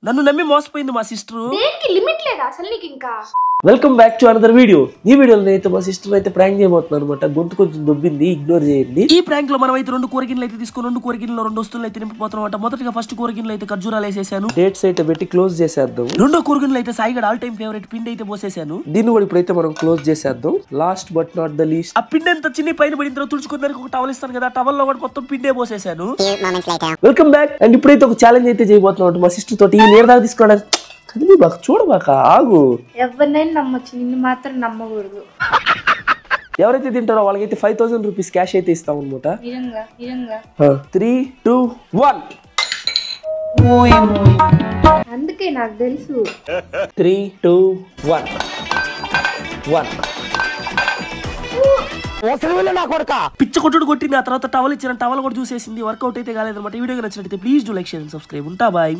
నన్ను నమ్మి మోసపోయింది మా సిస్టర్. దేనికి లిమిట్ లేదా అసలు నీకు ఇంకా? Welcome back to another video. ఈ వీడియోలో అయితే మా సిస్టర్ అయితే ప్రాంక్ చేయబోతున్నాను అనమాట. గొంతు కొంచెం దొబ్బింది, ఇగ్నోర్ చేయండి. ఈ ప్రాంక్ లో మనం అయితే 2 కూరగిన్నెలు అయితే తీసుకుని 2 కూరగిన్నెలో 2 వస్తువులు అయితే నింపిపోతాం అనమాట. మొదటిగా ఫస్ట్ కూరగిన్నెలు అయితే ఖర్జూరాలు వేసేసాను, డేట్స్ అయితే పెట్టి క్లోజ్ చేసేద్దాం. రెండో కూరగిన్నెలు అయితే సాయిగడ్ ఆల్ టైమ్ ఫేవరెట్ పిండి అయితే పోసేసాను. దీన్ని కూడా ఇప్పుడైతే మనం క్లోజ్ చేసేద్దాం. Last but not the least, ఆ పిండి అంతా చిన్ని పైన పడిన తర్వాత తుడుచుకోవడానికి ఒక టవల్ ఇస్తాను కదా, టవల్ లో కూడా మొత్తం పిండే పోసేసాను. Welcome back. అండ్ ఇప్పుడైతే ఒక ఛాలెంజ్ అయితే చేయబోతున్నాం మా సిస్టర్ తోటి. ఈ నీరు దాకా తీసుకోవడానికి కదిలి బాగా చూడబాక, ఆగు. ఎవరినైనా నమ్మొచ్చు, నిన్ను మాత్రం నమ్మకూడదు. ఎవరైతే తింటారో వాళ్ళకైతే 5000 రూపీస్ క్యాష్ అయితే ఇస్తాం అనమాట. 3, 2, 1. అందుకే నాకు తెలుసు. 3, 2, 1. పిచ్చ కొట్టుడు కొట్టింది. ఆ తర్వాత టవల్ ఇచ్చిన టవల్ కూడా చూసేసింది. వర్కౌట్ అయితే కాలేదన్నమాట. ఈ వీడియో నచ్చినట్లయితే please do like, share and subscribe. ఉంటా బాయ్.